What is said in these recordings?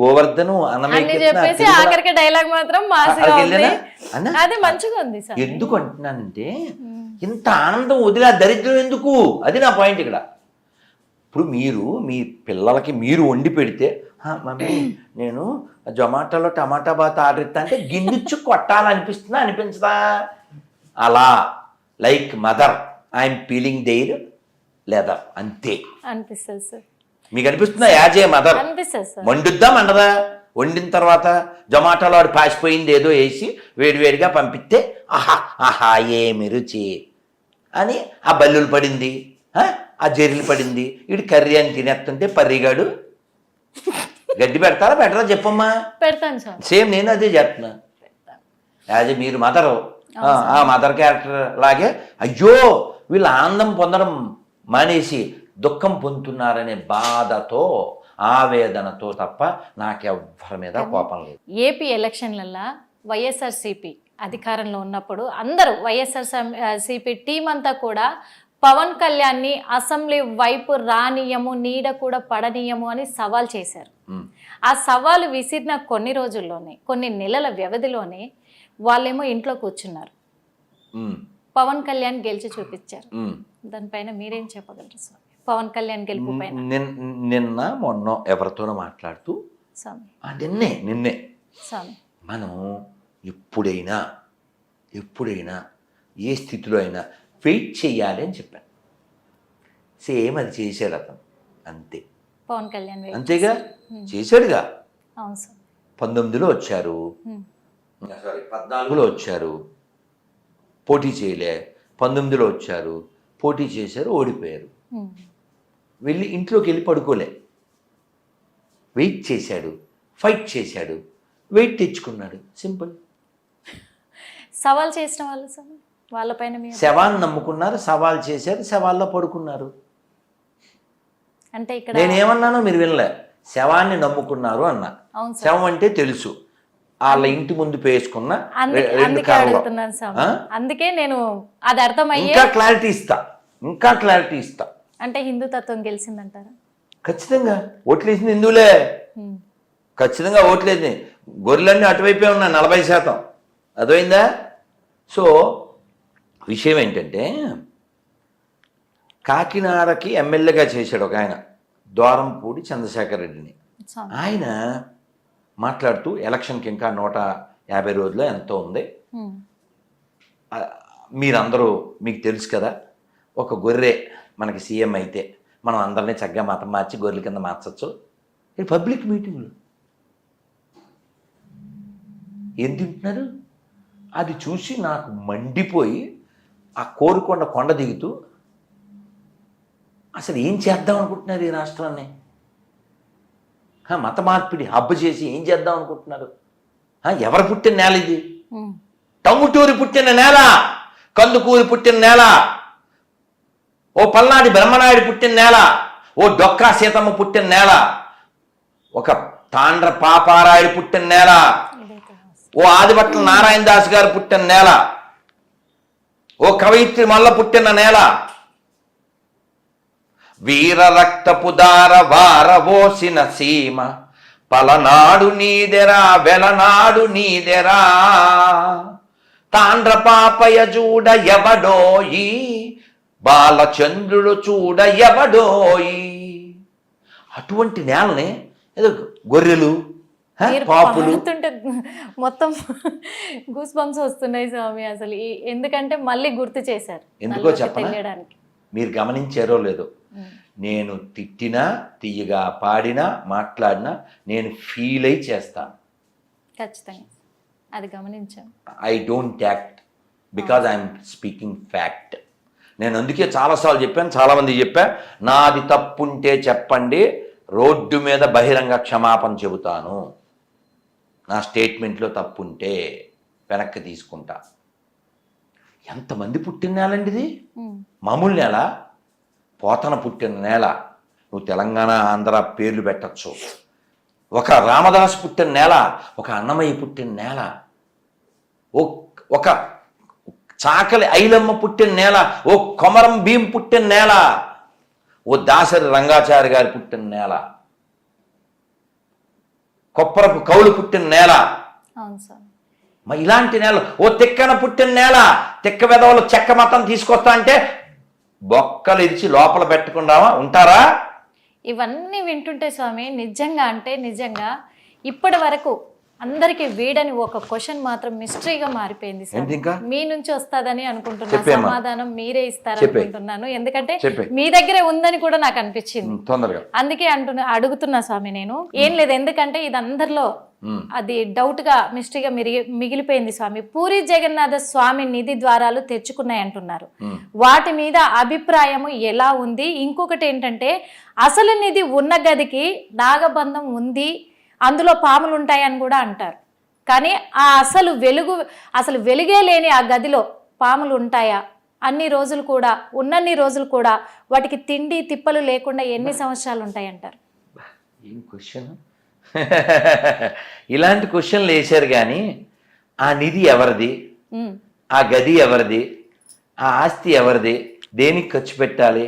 Govardhan dialogue మాత్రం అది మంచిగా ఉంది సార్. ఎందుకు అంటున్నానంటే ఇంత ఆనందం వదిలే దరిద్రం ఎందుకు, అది నా పాయింట్ ఇక్కడ. ఇప్పుడు మీరు మీ పిల్లలకి మీరు వండి పెడితే, మమ్మీ నేను జొమాటోలో టమాటా బాత్ ఆర్డర్ ఇస్తా అంటే గిన్నెచ్చు కొట్టాలనిపిస్తుందా అనిపించదా? అలా like mother I'm feeling there లేదా అంతే అనిపిస్తుంది సార్. మీకు అనిపిస్తుందా యాజ్ ఏ మదర్? వండుద్దా మండదా? వండిన తర్వాత జొమాటోలో వాడు పాసిపోయింది ఏదో వేసి వేడివేడిగా పంపిస్తే ఆహా ఆహా ఏమి రుచి అని ఆ బల్లులు పడింది, ఆ జెర్రీలు పడింది, వీడు కర్రీ అని తినేస్తుంటే పర్రిగాడు గడ్డి పెడతారా పెట్టరా చెప్పమ్మా? పెడతాను సార్. సేమ్ నేను అదే చెప్తున్నా. యాజ్ ఏ మీరు మదరు, ఆ మదర్ క్యారెక్టర్ లాగే అయ్యో వీళ్ళు ఆనందం పొందడం మానేసి దుఃఖం పొందుతున్నారనే బాధతో ఆవేదనతో తప్ప నాకెవ్వరి మీద కోపం లేదు. ఏపీ ఎలక్షన్లల్లో వైఎస్ఆర్సీపీ అధికారంలో ఉన్నప్పుడు అందరూ వైఎస్ఆర్సీపీ టీం అంతా కూడా పవన్ కళ్యాణ్ని అసెంబ్లీ వైపు రానియము, నీడ కూడా పడనీయము అని సవాల్ చేశారు. ఆ సవాలు విసిరిన కొన్ని రోజుల్లోనే, కొన్ని నెలల వ్యవధిలోనే వాళ్ళేమో ఇంట్లో కూర్చున్నారు. పవన్ కళ్యాణ్ గెలిచి చూపించారు. దానిపైన మీరేం చెప్పగలరు సార్? పవన్ కళ్యాణ్ గెలుపు పైన నిన్న మొన్న ఎవరితోనో మాట్లాడుతూ నిన్నే మనం ఎప్పుడైనా ఏ స్థితిలో అయినా వెయిట్ చేయాలి అని చెప్పాను. సేమ్ అది చేశాడు అతను, అంతే. పవన్ కళ్యాణ్ అంతేగా చేశాడుగా. అవును సార్. 19లో వచ్చారు, 14లో వచ్చారు, పోటీ చేయలే. 19లో వచ్చారు, పోటీ చేశారు, ఓడిపోయారు. వెళ్ళి ఇంట్లోకి వెళ్ళి పడుకోలే, వెయిట్ చేశాడు, ఫైట్ చేశాడు, వెయిట్ తెచ్చుకున్నాడు. సింపుల్. సవాల్ చేసిన వాళ్ళు సార్ వాళ్ళపైన శవాన్ని నమ్ముకున్నారు, సవాల్ చేశారు, శవాల్లో పడుకున్నారు. అంటే ఇక్కడ నేనేమన్నానో మీరు వినలే. శవాన్ని నమ్ముకున్నారు అన్నా. శవం అంటే తెలుసు, వాళ్ళ ఇంటి ముందు పేసుకున్న అందుకే నేను అది అర్థమయ్యే ఇంకా క్లారిటీ ఇస్తా. అంటే హిందూతత్వం గెలిచిందంటారా? ఖచ్చితంగా ఓట్లేసింది హిందువులే. ఖచ్చితంగా ఓట్లేదు. గొర్రెలన్నీ అటువైపే ఉన్నాయి 40%. అర్థమైందా? సో విషయం ఏంటంటే, కాకినాడకి ఎమ్మెల్యేగా చేశాడు ఒక ఆయన, ద్వారంపూడి చంద్రశేఖర్ రెడ్డిని. ఆయన మాట్లాడుతూ ఎలక్షన్కి ఇంకా 150 రోజులు ఎంతో ఉంది, మీరందరూ మీకు తెలుసు కదా, ఒక గొర్రె మనకి సీఎం అయితే మనం అందరినీ చక్కగా మతం మార్చి గొర్రెల కింద మార్చచ్చు. ఇది పబ్లిక్ మీటింగ్లు ఏం తింటున్నారు? అది చూసి నాకు మండిపోయి ఆ కోరుకొండ కొండ దిగుతూ అసలు ఏం చేద్దాం అనుకుంటున్నారు ఈ రాష్ట్రాన్ని? మత మార్పిడి హబ్బు చేసి ఏం చేద్దాం అనుకుంటున్నారు? ఎవరు పుట్టిన నేల ఇది? టంగుటూరి పుట్టిన నేల, కందుకూరి పుట్టిన నేల, ఓ పల్నాడి బ్రహ్మనాయుడు పుట్టిన నేల, ఓ డొక్కా సీతమ్మ పుట్టిన నేల, ఒక తాండ్ర పాపారాయుడు పుట్టిన నేల, ఓ ఆదిభట్ల నారాయణ దాస్ గారు పుట్టిన నేల, ఓ కవయిత్రి మల్ల పుట్టిన నేల, వీర రక్తపు దార వారవోసిన సీమ, పలనాడు నీదెరా వెలనాడు నీదెరా, తాండ్ర పాపయ చూడ ఎవడోయి, బాలచంద్రుడు చూడ ఎవడోయి. అటువంటి నేలని ఏదో గొర్రెలు పాపులు మొత్తం గూస్ బంప్స్ వస్తున్నాయి స్వామి అసలు. ఎందుకంటే మళ్ళీ గుర్తు చేశారు. ఎందుకో చెప్పనా? మీరు గమనించారో లేదో, నేను తిట్టినా, తీయగా పాడినా, మాట్లాడినా నేను ఫీల్ అయి చేస్తాను. ఖచ్చితంగా అది గమనించాను. I don't act because I'm speaking fact. నేను అందుకే చాలాసార్లు చెప్పాను, చాలామంది చెప్పా, నాది తప్పుంటే చెప్పండి, రోడ్డు మీద బహిరంగ క్షమాపణ చెబుతాను. నా స్టేట్మెంట్లో తప్పుంటే వెనక్కి తీసుకుంటా. ఎంతమంది పుట్టిన నేలండి ఇది? మామూలు నేల? పోతన పుట్టిన నేల. నువ్వు తెలంగాణ ఆంధ్ర పేర్లు పెట్టచ్చు. ఒక రామదాసు పుట్టిన నేల, ఒక అన్నమయ్య పుట్టిన నేల, ఒక చాకలి ఐలమ్మ పుట్టిన నేల, ఓ కొమరం భీం పుట్టిన నేల, ఓ దాసరి రంగాచారి గారి పుట్టిన నేల. కొప్పరపు కౌలు పుట్టిన నేల. అవును స్వామి. ఇలాంటి నేల, ఓ తిక్కన పుట్టిన నేల, తిక్క వెధవలు చెక్క మతం తీసుకొస్తా అంటే బొక్కలు ఇరిచి లోపల పెట్టకుండా ఉంటారా? ఇవన్నీ వింటుంటే స్వామి నిజంగా అంటే నిజంగా ఇప్పటి వరకు అందరికి వీడని ఒక క్వశ్చన్ మాత్రం మిస్టరీగా మారిపోయింది సార్. ఏంటి ఇంకా? మీ నుంచి వస్తుందని అనుకుంటున్నా, చెప్పేమ్మా. సమాధానం మీరే ఇస్తారనుకుంటున్నాను. ఎందుకంటే చెప్పే. మీ దగ్గరే ఉందని కూడా నాకు అనిపించింది. తొందరగా అందుకే అడుగుతున్నా స్వామి నేను. ఏం లేదు, ఎందుకంటే ఇది అందరిలో అది డౌట్ గా మిస్టరీగా మిగిలిపోయింది స్వామి. పూరి జగన్నాథ స్వామి నిధి ద్వారాలు తెచ్చుకున్నాయి అంటున్నారు. వాటి మీద అభిప్రాయము ఎలా ఉంది? ఇంకొకటి ఏంటంటే అసలు నిధి ఉన్న గదికి నాగబంధం ఉంది, అందులో పాములు ఉంటాయని కూడా అంటారు. కానీ ఆ అసలు వెలుగే లేని ఆ గదిలో పాములు ఉంటాయా? అన్ని రోజులు కూడా ఉన్నన్ని రోజులు కూడా వాటికి తిండి తిప్పలు లేకుండా ఎన్ని సంవత్సరాలు ఉంటాయంటారు? ఏం క్వశ్చన్! ఇలాంటి క్వశ్చన్లు వేశారు. కానీ ఆ నిధి ఎవరిది, ఆ గది ఎవరిది, ఆ ఆస్తి ఎవరిది, దేనికి ఖర్చు పెట్టాలి,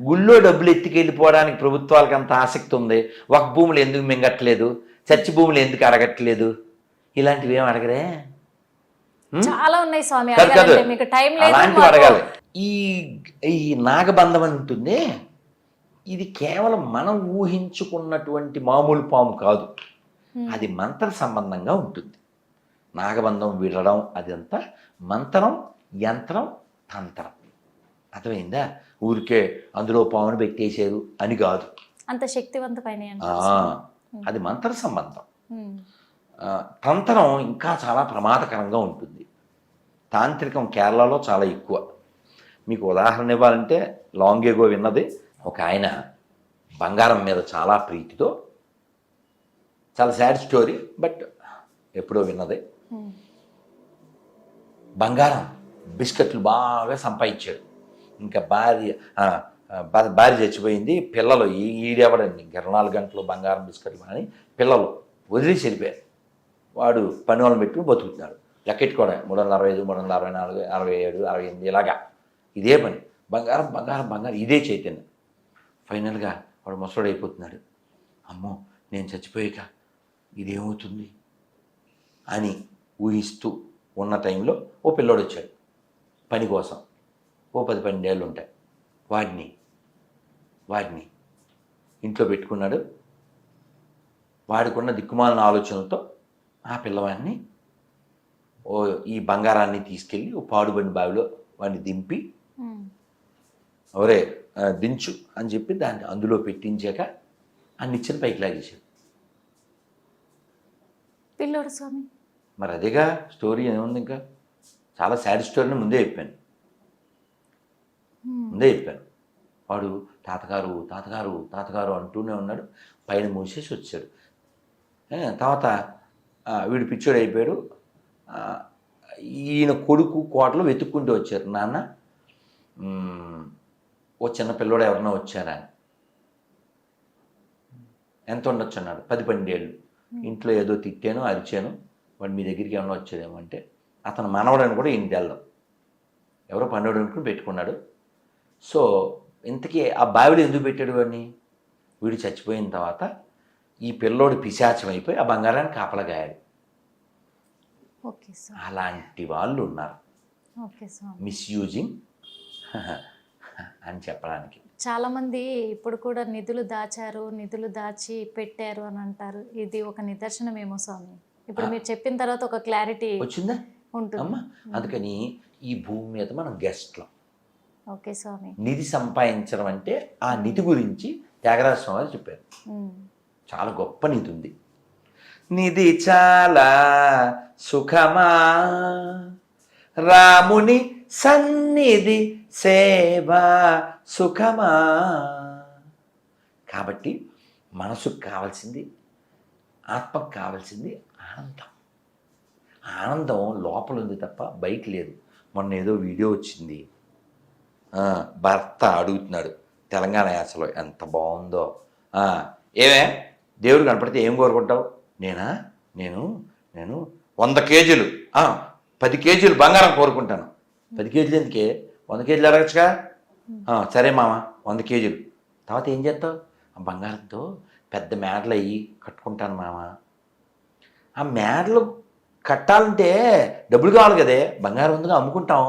గుళ్ళో డబ్బులు ఎత్తుకెళ్ళిపోవడానికి ప్రభుత్వాలకు అంత ఆసక్తి ఉంది, ఒక భూములు ఎందుకు మింగట్లేదు, చర్చి భూములు ఎందుకు అడగట్లేదు, ఇలాంటివి ఏం అడగరే? చాలా ఉన్నాయి స్వామి, కాదు, మీకు టైం లేదు. అలాంటివి అడగాలి. ఈ నాగబంధం అని ఉంటుంది, ఇది కేవలం మనం ఊహించుకున్నటువంటి మామూలు పాము కాదు, అది మంత్ర సంబంధంగా ఉంటుంది. నాగబంధం విడడం అదంతా మంత్రం, యంత్రం, తంత్రం. అర్థమైందా? ఊరికే అందులో పామును పెట్టేశారు అని కాదు, అంత శక్తివంతమైన అది మంత్ర సంబంధం. తంత్రం ఇంకా చాలా ప్రమాదకరంగా ఉంటుంది. తాంత్రికం కేరళలో చాలా ఎక్కువ. మీకు ఉదాహరణ ఇవ్వాలంటే లాంగ్ ఎగో విన్నది, ఒక ఆయన బంగారం మీద చాలా ప్రీతితో, చాలా సాడ్ స్టోరీ బట్ ఎప్పుడో విన్నది, బంగారం బిస్కెట్లు బాగా సంపాదించాడు. ఇంకా భార్య చచ్చిపోయింది, పిల్లలు ఈడెవడండి 24 గంటలు బంగారం బిస్కెట్లు అని పిల్లలు వదిలేసి వెళ్ళిపోయారు. వాడు పని వాళ్ళని పెట్టుకుని బతుకుతున్నాడు. లెక్కెట్టుకోవడం 365, 364, 67, 68 ఇలాగా ఇదే పని, బంగారం బంగారం బంగారం, ఇదే చైతన్యం. ఫైనల్గా వాడు ముసలోడు అయిపోతున్నాడు. అమ్మో నేను చచ్చిపోయాక ఇదేమవుతుంది అని ఊహిస్తూ ఉన్న టైంలో ఓ పిల్లోడు వచ్చాడు పని కోసం. ఓ 10-12 ఏళ్ళు ఉంటాయి. వాడిని ఇంట్లో పెట్టుకున్నాడు. వాడికున్న దిక్కుమాలిన ఆలోచనలతో ఆ పిల్లవాడిని ఈ బంగారాన్ని తీసుకెళ్ళి ఓ పాడుబడి బావిలో వాడిని దింపి, ఒరే దించు అని చెప్పి దాన్ని అందులో పెట్టించాక ఆ నిచ్చెన పైకి లాగేశాడు పిల్లోడు స్వామి. మరి అదేగా స్టోరీ. ఏముంది ఇంకా? చాలా సాడ్ స్టోరీని ముందే చెప్పాను. వాడు తాతగారు తాతగారు తాతగారు అంటూనే ఉన్నాడు. పైన మూసేసి వచ్చాడు. తర్వాత వీడు పిచ్చోడు అయిపోయాడు. ఈయన కొడుకు కోటలు వెతుక్కుంటూ వచ్చారు. నాన్న ఓ చిన్న పిల్లోడు ఎవరన్నా వచ్చారా అని. ఎంత ఉండొచ్చు అన్నాడు. 10-12 ఏళ్ళు. ఇంట్లో ఏదో తిట్టాను, అరిచాను, వాడు మీ దగ్గరికి ఏమన్నా వచ్చాడేమో అంటే అతను మనవడని కూడా ఈయన తెల్దాం, ఎవరో పన్నోడు అనుకుని పెట్టుకున్నాడు. సో ఇంతకీ ఆ బావిలో ఎందుకు పెట్టాడు వాడిని? వీడు చచ్చిపోయిన తర్వాత ఈ పిల్లోడు పిశాచం అయిపోయి ఆ బంగారాన్ని కాపలగాయాడు. అలాంటి వాళ్ళు ఉన్నారు మిస్యూజింగ్ అని చెప్పడానికి. చాలా మంది ఇప్పుడు కూడా నిధులు దాచారు, నిధులు దాచి పెట్టారు అని అంటారు. ఇది ఒక నిదర్శనమేమో స్వామి. ఇప్పుడు మీరు చెప్పిన తర్వాత ఒక క్లారిటీ వచ్చిందా ఉంటుంది. అందుకని ఈ భూమి మీద మనం గెస్ట్లం. ఓకే స్వామి. నిధి సంపాదించడం అంటే ఆ నిధి గురించి త్యాగరాజ స్వామి చెప్పారు. చాలా గొప్ప నిధి ఉంది. నిధి చాలా సుఖమా, రాముని సన్నిధి సేవ సుఖమా. కాబట్టి మనసుకు కావాల్సింది, ఆత్మకు కావాల్సింది ఆనందం. ఆనందం లోపల ఉంది తప్ప బయట లేదు. మొన్న ఏదో వీడియో వచ్చింది, భర్త అడుగుతున్నాడు తెలంగాణ యాసలో, ఎంత బాగుందో. ఏమే దేవుడు కనపడితే ఏం కోరుకుంటావు? నేను 100 కేజీలు 10 కేజీలు బంగారం కోరుకుంటాను. 10 కేజీలు ఎందుకే? 100 కేజీలు అడగచ్చుగా. సరే మామ 100 కేజీలు. తర్వాత ఏం చేస్తావు? ఆ బంగారంతో పెద్ద మేడలు అయ్యి కట్టుకుంటాను మామ. ఆ మేడలు కట్టాలంటే డబ్బులు కావాలి కదే, బంగారం ఉందిగా అమ్ముకుంటాం.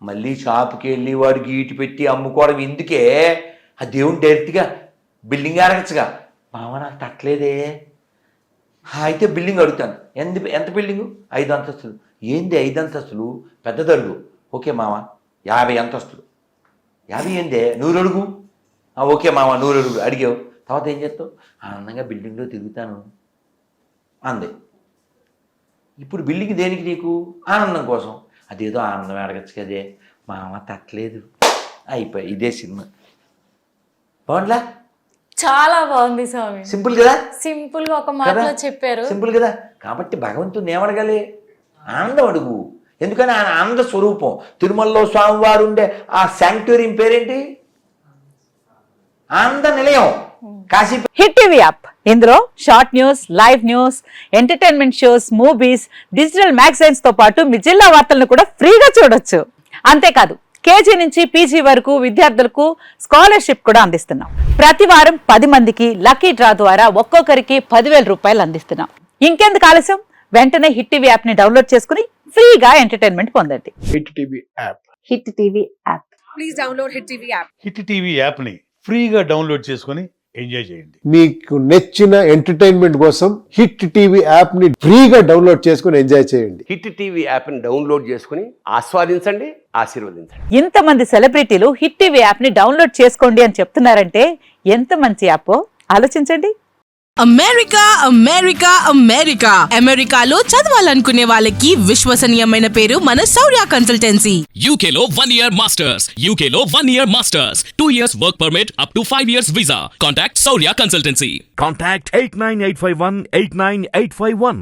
మళ్ళీ షాప్కి వెళ్ళి వాడికి ఈటు పెట్టి అమ్ముకోవడం ఎందుకే? ఆ దేవుని డైరెక్ట్గా బిల్డింగ్ అరగచ్చుగా. మామ నాకు తట్టలేదే. అయితే బిల్డింగ్ అడుగుతాను. ఎంత బిల్డింగు? 5 అంతస్తులు. ఏంది 5 అంతస్తులు? పెద్ద దరుగు. ఓకే మామ 50 అంతస్తులు. 50 ఏందే? 100 అడుగు. ఓకే మామ 100 అడుగు. అడిగావు, తర్వాత ఏం చేస్తావు? ఆనందంగా బిల్డింగ్లో తిరుగుతాను అంది. ఇప్పుడు బిల్డింగ్ దేనికి నీకు? ఆనందం కోసం. అదేదో ఆనందం అడగచ్చు కదే. మామ తట్టలేదు. అయిపోయి ఇదే సినిమా. బాగుండలా? చాలా బాగుంది స్వామి. సింపుల్ కదా? సింపుల్ గా ఒక మాటలో చెప్పారు. సింపుల్ కదా? కాబట్టి భగవంతుని ఏమడగాలి? ఆనందం అడుగు. ఎందుకని ఆయన ఆనంద స్వరూపం. తిరుమలలో స్వామివారు ఉండే ఆ శాంక్టోరియం పేరేంటి? ఆనంద నిలయం. కాశీ. హిట్ టీవీ యాప్, ఇందులో short news, live news, entertainment shows, movies, digital magazines తో పాటు మీ జిల్లా వార్తలను కూడా ఫ్రీగా చూడొచ్చు. అంతేకాదు కేజీ నుంచి పీజీ వరకు విద్యార్థులకు స్కాలర్షిప్ కూడా అందిస్తున్నాం. ప్రతి వారం 10 మందికి లక్కీ డ్రా ద్వారా ఒక్కొక్కరికి 10,000 రూపాయలు అందిస్తున్నాం. ఇంకెందుకు ఆలస్యం? వెంటనే హిట్ టీవీ యాప్ ని డౌన్లోడ్ చేసుకుని ఫ్రీగా ఎంటర్టైన్మెంట్ పొందండి. Hit TV app. Hit TV app. Please download hit TV app. Hit TV యాప్ని ఫ్రీగా డౌన్లోడ్ చేసుకొని ఎంజాయ్ చేయండి. మీకు నచ్చిన ఎంటర్టైన్మెంట్ కోసం హిట్ టీవీ యాప్ ని ఫ్రీగా డౌన్లోడ్ చేసుకుని ఎంజాయ్ చేయండి. హిట్ టీవీ యాప్ని డౌన్లోడ్ చేసుకుని ఆస్వాదించండి, ఆశీర్వదించండి. ఇంతమంది సెలబ్రిటీలు హిట్ టీవీ యాప్ ని డౌన్లోడ్ చేసుకోండి అని చెప్తున్నారంటే ఎంత మంచి యాప్ ఆలోచించండి. అమెరికా అమెరికా అమెరికా అమెరికాలో చదవాలనుకునే వాళ్ళకి విశ్వసనీయమైన పేరు మన శౌర్య కన్సల్టెన్సీ. UK లో 1 year masters. UK లో 1 year masters. 2 years work permit up to 5 years visa. Contact Saurya Consultancy. Contact 89851 89851.